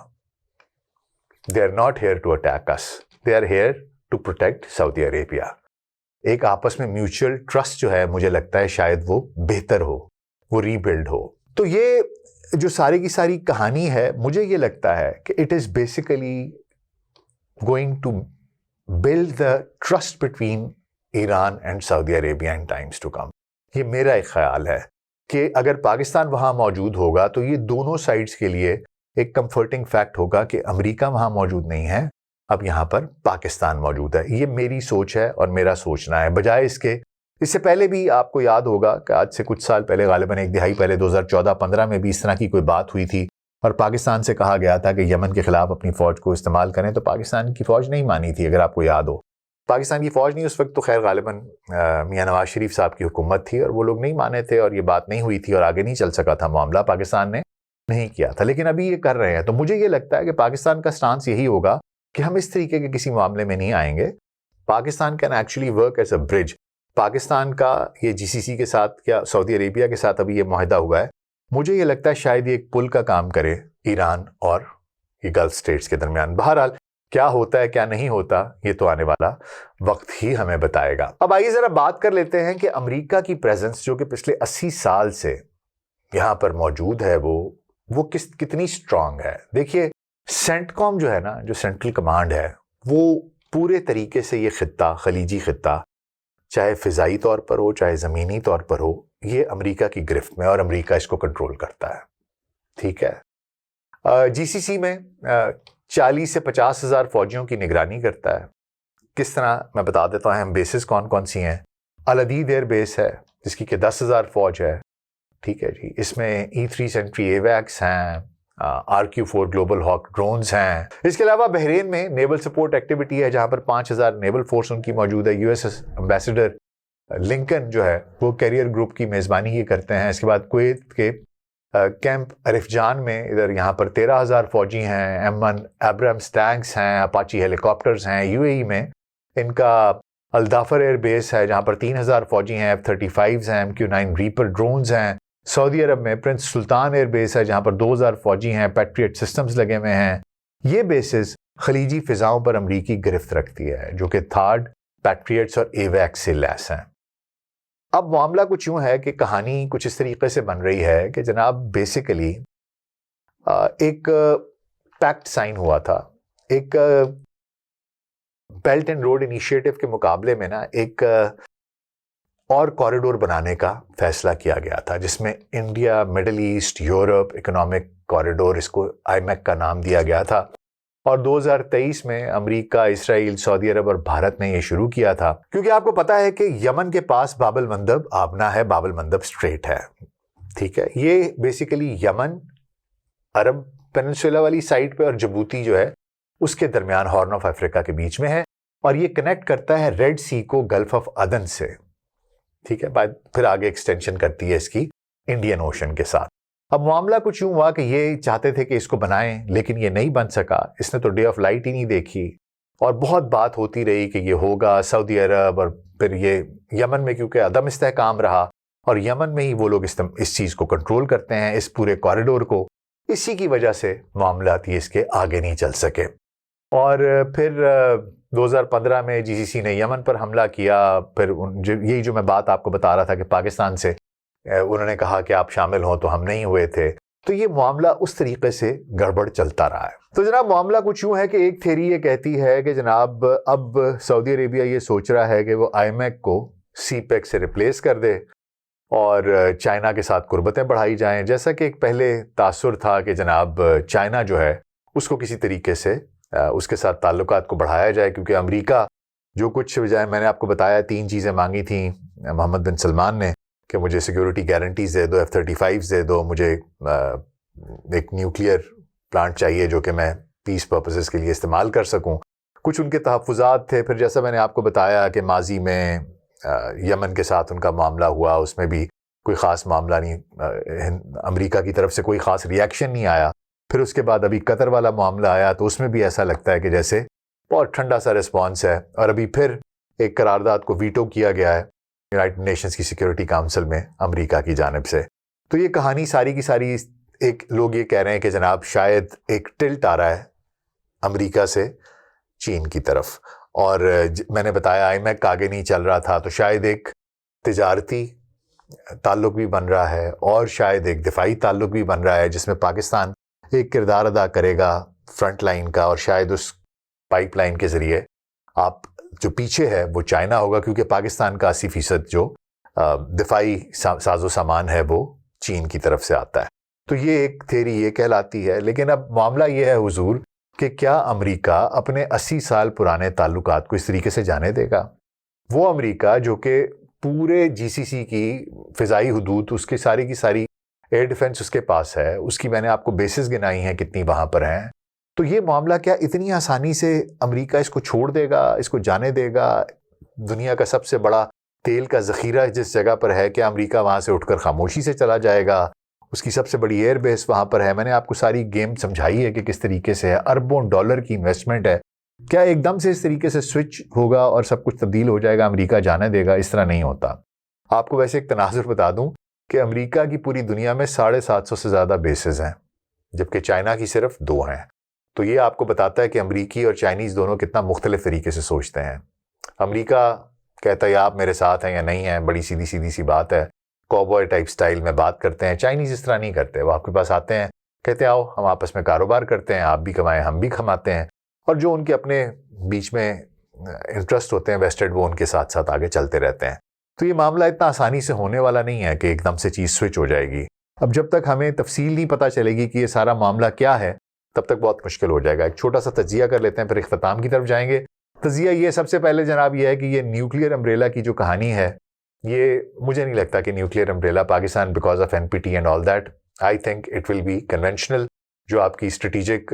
They are not here to attack us. They are here to protect Saudi Arabia. ایک آپس میں میوچل ٹرسٹ جو ہے مجھے لگتا ہے شاید وہ بہتر ہو، وہ ری بلڈ ہو. تو یہ جو ساری کی ساری کہانی ہے، مجھے یہ لگتا ہے کہ it is basically going to build the trust between Iran and Saudi Arabia in times to come. یہ میرا ایک خیال ہے کہ اگر پاکستان وہاں موجود ہوگا تو یہ دونوں سائڈز کے لیے ایک کمفرٹنگ فیکٹ ہوگا کہ امریکہ وہاں موجود نہیں ہے، اب یہاں پر پاکستان موجود ہے. یہ میری سوچ ہے اور میرا سوچنا ہے. بجائے اس سے پہلے بھی آپ کو یاد ہوگا کہ آج سے کچھ سال پہلے، غالباً ایک دہائی پہلے 2014-15 میں بھی اس طرح کی کوئی بات ہوئی تھی، اور پاکستان سے کہا گیا تھا کہ یمن کے خلاف اپنی فوج کو استعمال کریں، تو پاکستان کی فوج نہیں مانی تھی. اگر آپ کو یاد ہو، پاکستان کی فوج نہیں اس وقت، تو خیر غالباً میاں نواز شریف صاحب کی حکومت تھی اور وہ لوگ نہیں مانے تھے، اور یہ بات نہیں ہوئی تھی اور آگے نہیں چل سکا تھا معاملہ، پاکستان نے نہیں کیا تھا. لیکن ابھی یہ کر رہے ہیں. تو مجھے یہ لگتا ہے کہ پاکستان کا سٹانس یہی ہوگا کہ ہم اس طریقے کے کسی معاملے میں نہیں آئیں گے. Pakistan can actually work as a bridge. Pakistan کا یہ جی سی سی کے ساتھ یا سعودی عربیہ کے ساتھ ابھی یہ معاہدہ ہوا ہے، مجھے یہ لگتا ہے شاید یہ ایک پل کا کام کرے ایران اور یہ گلف سٹیٹس کے درمیان. بہرحال کیا ہوتا ہے کیا نہیں ہوتا یہ تو آنے والا وقت ہی ہمیں بتائے گا. اب آئیے ذرا بات کر لیتے ہیں کہ امریکہ کی پریزنس جو کہ پچھلے 80 سال سے یہاں پر موجود ہے وہ کتنی سٹرونگ ہے. دیکھیے سینٹ کام جو ہے نا، جو سینٹرل کمانڈ ہے، وہ پورے طریقے سے یہ خطہ، خلیجی خطہ، چاہے فضائی طور پر ہو چاہے زمینی طور پر ہو، یہ امریکہ کی گرفت میں، اور امریکہ اس کو کنٹرول کرتا ہے. ٹھیک ہے. جی سی سی میں 40 سے 50 ہزار فوجیوں کی نگرانی کرتا ہے. کس طرح میں بتا دیتا ہوں. بیسز کون کون سی ہیں؟ العدید ایئر بیس ہے جس کی کہ 10,000 فوج ہے. ٹھیک ہے جی. اس میں E3 سینٹری ایویکس ہیں، RQ-4 گلوبل ہاک ڈرونز ہیں. اس کے علاوہ بحرین میں نیول سپورٹ ایکٹیویٹی ہے جہاں پر 5,000 نیول فورس ان کی موجود ہے. US امبیسڈر لنکن جو ہے وہ کیریئر گروپ کی میزبانی یہ کرتے ہیں. اس کے بعد کویت کے کیمپ عرفجان میں ادھر یہاں پر 13,000 فوجی ہیں. M1 ایبرامس ٹینکس ہیں، اپاچی ہیلی کاپٹرز ہیں. UAE میں ان کا الدافر ایئر بیس ہے جہاں پر 3,000 فوجی ہیں. F-35s ہیں، MQ-9 ریپر ڈرونز ہیں. سعودی عرب میں پرنس سلطان ایئر بیس ہے جہاں پر 2,000 فوجی ہیں. پیٹریٹ سسٹمز لگے ہوئے ہیں. یہ بیسز خلیجی فضاؤں پر امریکی گرفت رکھتی ہے جو کہ تھارڈ، پیٹریٹس اور ایویکس سے لیس ہیں. اب معاملہ کچھ یوں ہے کہ کہانی کچھ اس طریقے سے بن رہی ہے کہ جناب بیسیکلی ایک پیکٹ سائن ہوا تھا. ایک بیلٹ اینڈ روڈ انیشیٹو کے مقابلے میں نا ایک اور کوریڈور بنانے کا فیصلہ کیا گیا تھا جس میں India, middle east, Europe economic corridor, اس کو IMEC کا نام دیا گیا تھا. اور 2023 میں امریکہ، اسرائیل، سعودی عرب اور بھارت نے یہ شروع کیا تھا کیونکہ آپ کو پتا ہے کہ یمن کے پاس باب المندب آبنا ہے، باب المندب اسٹریٹ ہے. ٹھیک ہے. یہ بیسیکلی یمن، عرب پیننسولا والی سائڈ پہ، اور جبوتی جو ہے اس کے درمیان ہارن آف افریقہ کے بیچ میں ہے، اور یہ کنیکٹ کرتا ہے ریڈ سی کو گلف آف عدن سے. ٹھیک ہے. بعد پھر آگے ایکسٹینشن کرتی ہے اس کی انڈین اوشن کے ساتھ. اب معاملہ کچھ یوں ہوا کہ یہ چاہتے تھے کہ اس کو بنائیں لیکن یہ نہیں بن سکا، اس نے تو ڈے آف لائٹ ہی نہیں دیکھی، اور بہت بات ہوتی رہی کہ یہ ہوگا سعودی عرب، اور پھر یہ یمن میں کیونکہ عدم استحکام رہا اور یمن میں ہی وہ لوگ اس چیز کو کنٹرول کرتے ہیں، اس پورے کوریڈور کو، اسی کی وجہ سے معاملات یہ اس کے آگے نہیں چل سکے۔ اور پھر 2015 میں جی سی سی نے یمن پر حملہ کیا، پھر یہی جو میں بات آپ کو بتا رہا تھا کہ پاکستان سے انہوں نے کہا کہ آپ شامل ہوں تو ہم نہیں ہوئے تھے، تو یہ معاملہ اس طریقے سے گڑبڑ چلتا رہا ہے۔ تو جناب معاملہ کچھ یوں ہے کہ ایک تھیری یہ کہتی ہے کہ جناب اب سعودی عربیہ یہ سوچ رہا ہے کہ وہ آئی میک کو سی پیک سے ریپلیس کر دے اور چائنا کے ساتھ قربتیں بڑھائی جائیں، جیسا کہ ایک پہلے تاثر تھا کہ جناب چائنا جو ہے اس کو کسی طریقے سے اس کے ساتھ تعلقات کو بڑھایا جائے، کیونکہ امریکہ جو کچھ بجائے میں نے آپ کو بتایا 3 چیزیں مانگی تھیں محمد بن سلمان نے کہ مجھے سیکیورٹی گارنٹیز دے دو، F-35 دے دو، مجھے ایک نیوکلیئر پلانٹ چاہیے جو کہ میں پیس پرپسز کے لیے استعمال کر سکوں، کچھ ان کے تحفظات تھے۔ پھر جیسا میں نے آپ کو بتایا کہ ماضی میں یمن کے ساتھ ان کا معاملہ ہوا، اس میں بھی کوئی خاص معاملہ نہیں، امریکہ کی طرف سے کوئی خاص ری ایکشن نہیں آیا۔ پھر اس کے بعد ابھی قطر والا معاملہ آیا تو اس میں بھی ایسا لگتا ہے کہ جیسے بہت ٹھنڈا سا ریسپانس ہے، اور ابھی پھر ایک قرارداد کو ویٹو کیا گیا ہے یونائٹڈ نیشنز کی سیکیورٹی کاؤنسل میں امریکہ کی جانب سے۔ تو یہ کہانی ساری کی ساری، ایک لوگ یہ کہہ رہے ہیں کہ جناب شاید ایک ٹلٹ آ رہا ہے امریکہ سے چین کی طرف، اور میں نے بتایا آئی میک آگے نہیں چل رہا تھا، تو شاید ایک تجارتی تعلق بھی بن رہا ہے اور شاید ایک دفاعی تعلق بھی بن رہا ہے جس میں پاکستان ایک کردار ادا کرے گا فرنٹ لائن کا، اور شاید اس پائپ لائن کے ذریعے آپ جو پیچھے ہے وہ چائنا ہوگا، کیونکہ پاکستان کا 80% جو دفاعی ساز و سامان ہے وہ چین کی طرف سے آتا ہے۔ تو یہ ایک تھیری یہ کہلاتی ہے، لیکن اب معاملہ یہ ہے حضور کہ کیا امریکہ اپنے 80 سال پرانے تعلقات کو اس طریقے سے جانے دے گا؟ وہ امریکہ جو کہ پورے جی سی سی کی فضائی حدود، اس کی ساری ایئر ڈیفنس اس کے پاس ہے، اس کی میں نے آپ کو بیسز گنائی ہیں کتنی وہاں پر ہیں، تو یہ معاملہ کیا اتنی آسانی سے امریکہ اس کو چھوڑ دے گا، اس کو جانے دے گا؟ دنیا کا سب سے بڑا تیل کا ذخیرہ جس جگہ پر ہے، کیا امریکہ وہاں سے اٹھ کر خاموشی سے چلا جائے گا؟ اس کی سب سے بڑی ایئر بیس وہاں پر ہے، میں نے آپ کو ساری گیم سمجھائی ہے کہ کس طریقے سے ہے، اربوں ڈالر کی انویسٹمنٹ ہے، کیا ایک دم سے اس طریقے سے سوئچ ہوگا اور سب کچھ تبدیل ہو جائے گا، امریکہ جانے دے گا؟ اس طرح نہیں ہوتا۔ آپ کو ویسے ایک تناظر بتا دوں کہ امریکہ کی پوری دنیا میں 750 سے زیادہ بیسز ہیں، جبکہ چائنا کی صرف 2 ہیں، تو یہ آپ کو بتاتا ہے کہ امریکی اور چائنیز دونوں کتنا مختلف طریقے سے سوچتے ہیں۔ امریکہ کہتا ہے یا آپ میرے ساتھ ہیں یا نہیں ہیں، بڑی سیدھی سی بات ہے، کوبوائے ٹائپ سٹائل میں بات کرتے ہیں۔ چائنیز اس طرح نہیں کرتے، وہ آپ کے پاس آتے ہیں، کہتے ہیں آؤ ہم آپس میں کاروبار کرتے ہیں، آپ بھی کمائیں ہم بھی کماتے ہیں، اور جو ان کے اپنے بیچ میں انٹرسٹ ہوتے ہیں ویسٹڈ، وہ ان کے ساتھ ساتھ آگے چلتے رہتے ہیں۔ تو یہ معاملہ اتنا آسانی سے ہونے والا نہیں ہے کہ ایک دم سے چیز سوئچ ہو جائے گی۔ اب جب تک ہمیں تفصیل نہیں پتہ چلے گی کہ یہ سارا معاملہ کیا ہے، تب تک بہت مشکل ہو جائے گا۔ ایک چھوٹا سا تجزیہ کر لیتے ہیں، پھر اختتام کی طرف جائیں گے۔ تجزیہ یہ سب سے پہلے جناب یہ ہے کہ یہ نیوکلیئر امبریلا کی جو کہانی ہے، یہ مجھے نہیں لگتا کہ nuclear umbrella Pakistan because of NPT and all that, I think it will be conventional, جو آپ کی اسٹریٹجک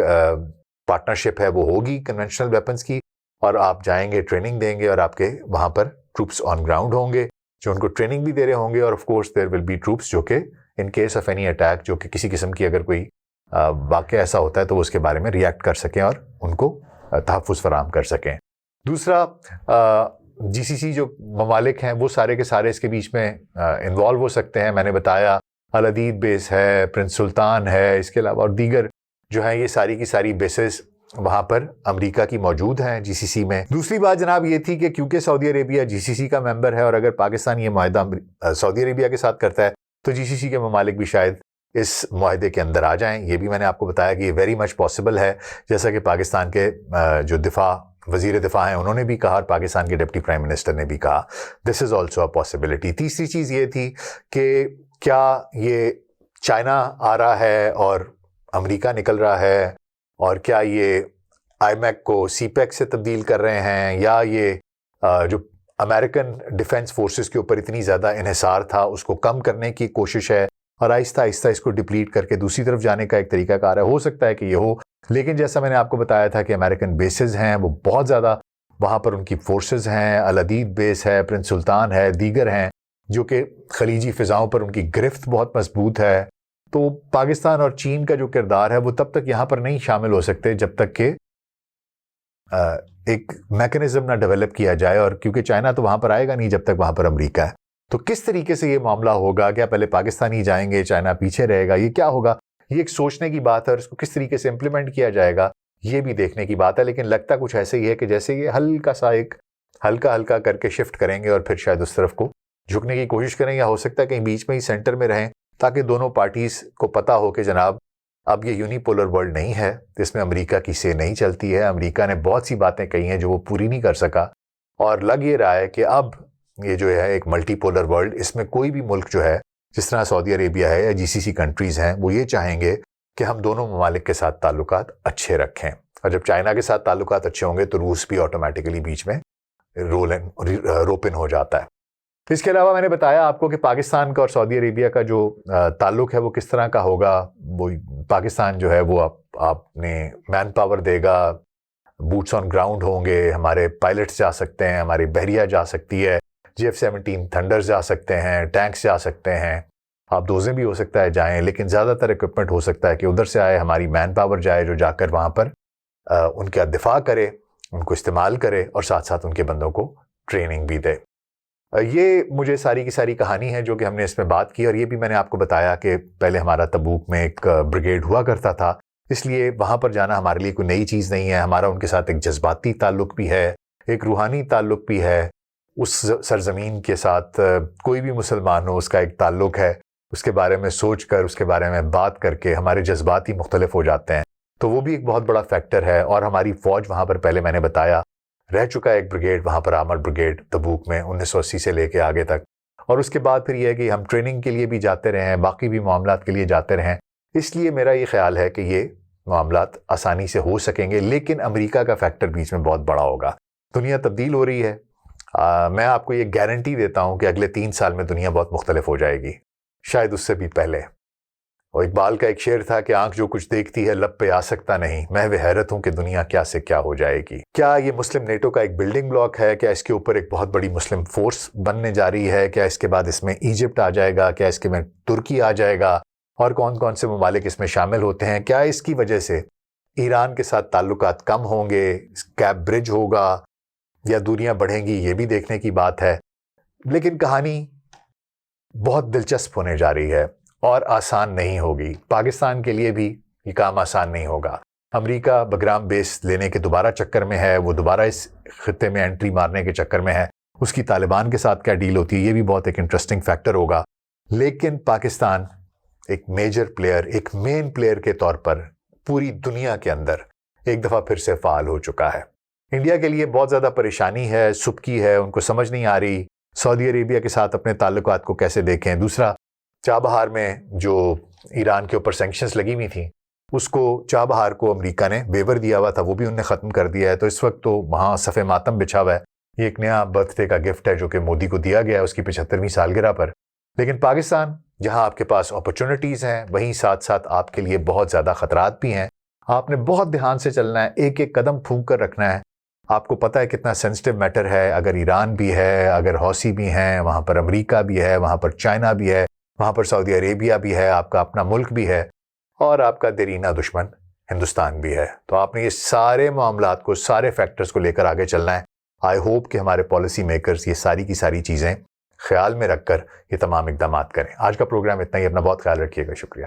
پارٹنرشپ ہے وہ ہوگی کنونشنل ویپنز کی، اور آپ جائیں گے ٹریننگ دیں گے، اور آپ کے وہاں پر ٹروپس آن گراؤنڈ ہوں گے جو ان کو ٹریننگ بھی دے رہے ہوں گے، اور of course there will be troops جو کہ in case of any attack, جو کہ کسی قسم کی اگر کوئی واقعہ ایسا ہوتا ہے تو وہ اس کے بارے میں ریئیکٹ کر سکیں اور ان کو تحفظ فراہم کر سکیں۔ دوسرا، جی سی سی جو ممالک ہیں وہ سارے کے سارے اس کے بیچ میں انوالو ہو سکتے ہیں۔ میں نے بتایا العدید بیس ہے، پرنس سلطان ہے، اس کے علاوہ اور دیگر جو ہیں، یہ ساری کی ساری بیسز وہاں پر امریکہ کی موجود ہیں جی سی سی میں۔ دوسری بات جناب یہ تھی کہ کیونکہ سعودی عربیہ جی سی سی کا ممبر ہے، اور اگر پاکستان یہ معاہدہ سعودی عربیہ کے ساتھ کرتا ہے تو جی سی سی کے ممالک بھی شاید اس معاہدے کے اندر آ جائیں۔ یہ بھی میں نے آپ کو بتایا کہ یہ ویری مچ پاسبل ہے، جیسا کہ پاکستان کے جو وزیر دفاع ہیں انہوں نے بھی کہا، اور پاکستان کے ڈپٹی پرائم منسٹر نے بھی کہا، دس از آلسو اے پاسبلٹی۔ تیسری چیز یہ تھی کہ کیا یہ چائنا آ رہا ہے اور امریکہ نکل رہا ہے، اور کیا یہ آئی میک کو سی پیک سے تبدیل کر رہے ہیں، یا یہ جو امریکن ڈیفنس فورسز کے اوپر اتنی زیادہ انحصار تھا اس کو کم کرنے کی کوشش ہے، اور آہستہ آہستہ اس کو ڈپلیٹ کر کے دوسری طرف جانے کا ایک طریقہ کار ہے۔ ہو سکتا ہے کہ یہ ہو، لیکن جیسا میں نے آپ کو بتایا تھا کہ امریکن بیسز ہیں، وہ بہت زیادہ وہاں پر ان کی فورسز ہیں، العدید بیس ہے، پرنس سلطان ہے، دیگر ہیں، جو کہ خلیجی فضاؤں پر ان کی گرفت بہت مضبوط ہے۔ تو پاکستان اور چین کا جو کردار ہے وہ تب تک یہاں پر نہیں شامل ہو سکتے جب تک کہ ایک میکنزم نہ ڈیولپ کیا جائے، اور کیونکہ چائنا تو وہاں پر آئے گا نہیں جب تک وہاں پر امریکہ ہے. تو کس طریقے سے یہ معاملہ ہوگا؟ کیا پہلے پاکستانی جائیں گے، چائنا پیچھے رہے گا؟ یہ کیا ہوگا؟ یہ ایک سوچنے کی بات ہے، اور اس کو کس طریقے سے امپلیمنٹ کیا جائے گا یہ بھی دیکھنے کی بات ہے. لیکن لگتا کچھ ایسے ہی ہے کہ جیسے یہ ہلکا کر کے شفٹ کریں گے اور پھر شاید اس طرف کو جھکنے کی کوشش کریں، یا ہو سکتا ہے کہیں بیچ میں ہی سینٹر میں رہیں، تاکہ دونوں پارٹیز کو پتا ہو کہ جناب اب یہ یونیپولر ورلڈ نہیں ہے، اس میں امریکہ کی سے نہیں چلتی ہے. امریکہ نے بہت سی باتیں کہی ہیں جو وہ پوری نہیں کر سکا، اور لگ یہ رہا ہے کہ اب یہ جو ہے ایک ملٹی پولر ورلڈ، اس میں کوئی بھی ملک جو ہے جس طرح سعودی عربیہ ہے یا GCC کنٹریز ہیں، وہ یہ چاہیں گے کہ ہم دونوں ممالک کے ساتھ تعلقات اچھے رکھیں. اور جب چائنا کے ساتھ تعلقات اچھے ہوں گے تو روس بھی آٹومیٹیکلی بیچ میں روپن ہو جاتا ہے. اس کے علاوہ میں نے بتایا آپ کو کہ پاکستان کا اور سعودی عربیہ کا جو تعلق ہے وہ کس طرح کا ہوگا. وہ پاکستان جو ہے وہ آپ نے مین پاور دے گا، بوٹس آن گراؤنڈ ہوں گے، ہمارے پائلٹس جا سکتے ہیں، ہماری بحریہ جا سکتی ہے، F-17 تھنڈرز جا سکتے ہیں، ٹینکس جا سکتے ہیں، آپ دوزیں بھی ہو سکتا ہے جائیں، لیکن زیادہ تر اکوپمنٹ ہو سکتا ہے کہ ادھر سے آئے، ہماری مین پاور جائے جو جا کر وہاں پر ان کا دفاع کرے، ان کو استعمال کرے، اور ساتھ ساتھ ان کے بندوں کو ٹریننگ بھی دے. یہ مجھے ساری کی ساری کہانی ہے جو کہ ہم نے اس میں بات کی. اور یہ بھی میں نے آپ کو بتایا کہ پہلے ہمارا تبوک میں ایک بریگیڈ ہوا کرتا تھا، اس لیے وہاں پر جانا ہمارے لیے کوئی نئی چیز نہیں ہے. ہمارا ان کے ساتھ ایک جذباتی تعلق بھی ہے، ایک روحانی تعلق بھی ہے. اس سرزمین کے ساتھ کوئی بھی مسلمان ہو، اس کا ایک تعلق ہے. اس کے بارے میں سوچ کر، اس کے بارے میں بات کر کے ہمارے جذبات ہی مختلف ہو جاتے ہیں. تو وہ بھی ایک بہت بڑا فیکٹر ہے. اور ہماری فوج وہاں پر پہلے میں نے بتایا رہ چکا ہے ایک بریگیڈ وہاں پر، آرمرڈ بریگیڈ تبوک میں 1980 سے لے کے آگے تک. اور اس کے بعد پھر یہ ہے کہ ہم ٹریننگ کے لیے بھی جاتے رہے ہیں، باقی بھی معاملات کے لیے جاتے رہیں. اس لیے میرا یہ خیال ہے کہ یہ معاملات آسانی سے ہو سکیں گے، لیکن امریکہ کا فیکٹر بیچ میں بہت بڑا ہوگا. دنیا تبدیل ہو رہی ہے. میں آپ کو یہ گارنٹی دیتا ہوں کہ اگلے 3 سال میں دنیا بہت مختلف ہو جائے گی، شاید اس سے بھی پہلے. اور اقبال کا ایک شعر تھا کہ آنکھ جو کچھ دیکھتی ہے لب پہ آ سکتا نہیں، محو حیرت ہوں کہ دنیا کیا سے کیا ہو جائے گی. کیا یہ مسلم نیٹو کا ایک بلڈنگ بلاک ہے؟ کیا اس کے اوپر ایک بہت بڑی مسلم فورس بننے جا رہی ہے؟ کیا اس کے بعد اس میں ایجپٹ آ جائے گا؟ کیا اس کے میں ترکی آ جائے گا؟ اور کون کون سے ممالک اس میں شامل ہوتے ہیں؟ کیا اس کی وجہ سے ایران کے ساتھ تعلقات کم ہوں گے، کیپ برج ہوگا، یا دوریاں بڑھیں گی؟ یہ بھی دیکھنے کی بات ہے. لیکن کہانی بہت دلچسپ ہونے جا رہی ہے اور آسان نہیں ہوگی. پاکستان کے لیے بھی یہ کام آسان نہیں ہوگا. امریکہ بگرام بیس لینے کے دوبارہ چکر میں ہے، وہ دوبارہ اس خطے میں انٹری مارنے کے چکر میں ہے. اس کی طالبان کے ساتھ کیا ڈیل ہوتی ہے یہ بھی بہت ایک انٹرسٹنگ فیکٹر ہوگا. لیکن پاکستان ایک میجر پلیئر، ایک مین پلیئر کے طور پر پوری دنیا کے اندر ایک دفعہ پھر سے فعال ہو چکا ہے. انڈیا کے لیے بہت زیادہ پریشانی ہے، سبکی ہے، ان کو سمجھ نہیں آ رہی سعودی عربیہ کے ساتھ اپنے تعلقات کو کیسے دیکھیں. دوسرا، چابہار میں جو ایران کے اوپر سینکشنز لگی ہوئی تھیں، اس کو چابہار کو امریکہ نے ویور دیا ہوا تھا، وہ بھی انہوں نے ختم کر دیا ہے. تو اس وقت تو وہاں صف ماتم بچھا ہوا ہے. یہ ایک نیا برتھ ڈے کا گفٹ ہے جو کہ مودی کو دیا گیا ہے اس کی 75ویں سالگرہ پر. لیکن پاکستان جہاں آپ کے پاس اپرچونٹیز ہیں، وہیں ساتھ ساتھ آپ کے لیے بہت زیادہ خطرات بھی ہیں. آپ نے بہت دھیان سے چلنا ہے، ایک ایک قدم پھونک کر رکھنا ہے. آپ کو پتہ ہے کتنا سینسٹیو میٹر ہے. اگر ایران بھی ہے، اگر حوثی بھی ہیں، وہاں پر امریکہ بھی ہے، وہاں پر چائنا بھی ہے، وہاں پر سعودی عربیہ بھی ہے، آپ کا اپنا ملک بھی ہے، اور آپ کا دیرینہ دشمن ہندوستان بھی ہے. تو آپ نے یہ سارے معاملات کو، سارے فیکٹرز کو لے کر آگے چلنا ہے. آئی ہوپ کہ ہمارے پالیسی میکرز یہ ساری کی ساری چیزیں خیال میں رکھ کر یہ تمام اقدامات کریں. آج کا پروگرام اتنا ہی. اپنا بہت خیال رکھیے گا. شکریہ.